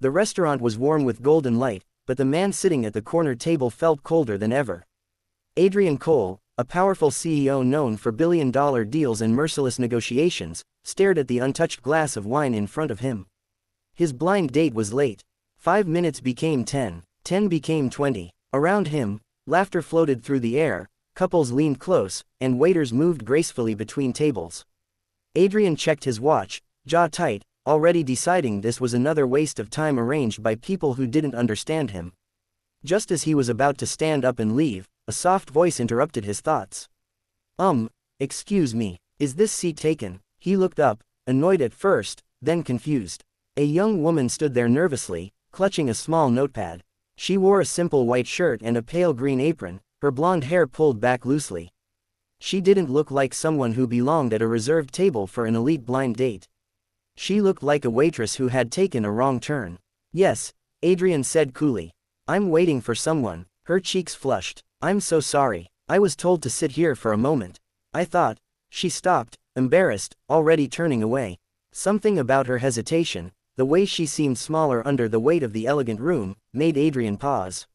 The restaurant was warm with golden light, but the man sitting at the corner table felt colder than ever. Adrian Cole, a powerful CEO known for billion-dollar deals and merciless negotiations, stared at the untouched glass of wine in front of him. His blind date was late. 5 minutes became 10, 10 became 20. Around him, laughter floated through the air, couples leaned close, and waiters moved gracefully between tables. Adrian checked his watch, jaw tight, already deciding this was another waste of time arranged by people who didn't understand him. Just as he was about to stand up and leave, a soft voice interrupted his thoughts. Excuse me, is this seat taken?" He looked up, annoyed at first, then confused. A young woman stood there nervously, clutching a small notepad. She wore a simple white shirt and a pale green apron, her blonde hair pulled back loosely. She didn't look like someone who belonged at a reserved table for an elite blind date. She looked like a waitress who had taken a wrong turn. "Yes," Adrian said coolly. "I'm waiting for someone." Her cheeks flushed. "I'm so sorry. I was told to sit here for a moment. I thought." She stopped, embarrassed, already turning away. Something about her hesitation, the way she seemed smaller under the weight of the elegant room, made Adrian pause.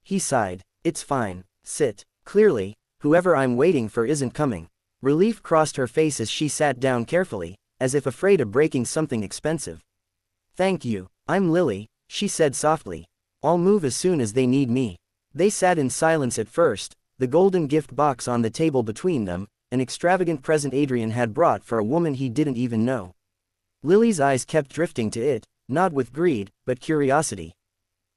He sighed. "It's fine. Sit." Clearly, whoever I'm waiting for isn't coming. Relief crossed her face as she sat down carefully, as if afraid of breaking something expensive. "Thank you. I'm Lily," she said softly. "I'll move as soon as they need me." They sat in silence at first, the golden gift box on the table between them, an extravagant present Adrian had brought for a woman he didn't even know. Lily's eyes kept drifting to it, not with greed, but curiosity.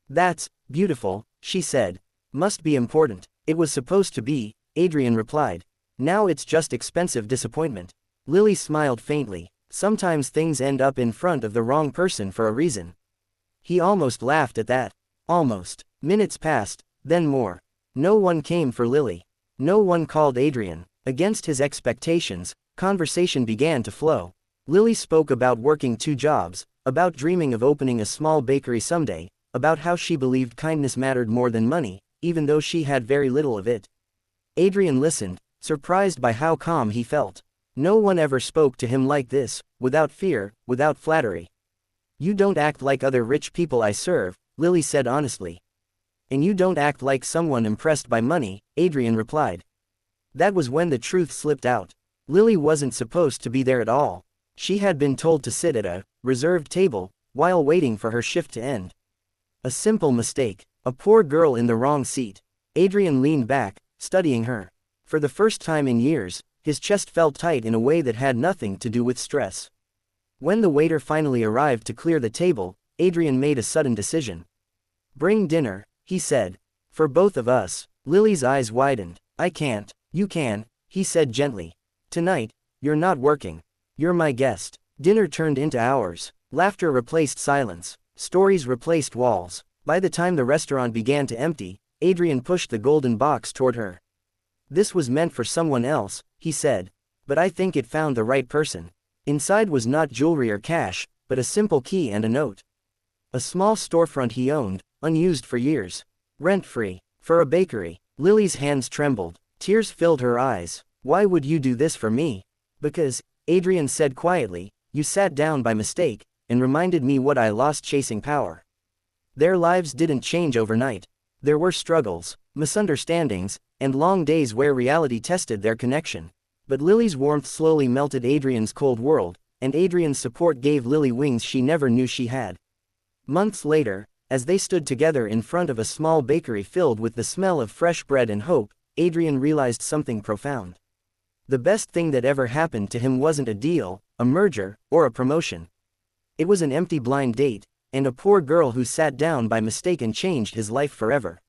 "That's beautiful," she said. "Must be important." "It was supposed to be," Adrian replied. "Now it's just expensive disappointment." Lily smiled faintly. "Sometimes things end up in front of the wrong person for a reason." He almost laughed at that. Almost. Minutes passed, then more. No one came for Lily. No one called Adrian. Against his expectations, conversation began to flow. Lily spoke about working 2 jobs, about dreaming of opening a small bakery someday, about how she believed kindness mattered more than money, even though she had very little of it. Adrian listened, surprised by how calm he felt. No one ever spoke to him like this, without fear, without flattery. "You don't act like other rich people I serve," Lily said honestly. "And you don't act like someone impressed by money," Adrian replied. That was when the truth slipped out. Lily wasn't supposed to be there at all. She had been told to sit at a reserved table, while waiting for her shift to end. A simple mistake. A poor girl in the wrong seat. Adrian leaned back, studying her. For the first time in years, his chest felt tight in a way that had nothing to do with stress. When the waiter finally arrived to clear the table, Adrian made a sudden decision. "Bring dinner," he said. "For both of us." Lily's eyes widened. "I can't." "You can," he said gently. "Tonight, you're not working. You're my guest." Dinner turned into hours. Laughter replaced silence. Stories replaced walls. By the time the restaurant began to empty, Adrian pushed the golden box toward her. "This was meant for someone else," he said. "But I think it found the right person." Inside was not jewelry or cash, but a simple key and a note. A small storefront he owned, unused for years. Rent-free. For a bakery. Lily's hands trembled. Tears filled her eyes. "Why would you do this for me?" "Because," Adrian said quietly, "you sat down by mistake, and reminded me what I lost chasing power." Their lives didn't change overnight. There were struggles, misunderstandings, and long days where reality tested their connection. But Lily's warmth slowly melted Adrian's cold world, and Adrian's support gave Lily wings she never knew she had. Months later, as they stood together in front of a small bakery filled with the smell of fresh bread and hope, Adrian realized something profound. The best thing that ever happened to him wasn't a deal, a merger, or a promotion. It was an empty blind date, and a poor girl who sat down by mistake and changed his life forever.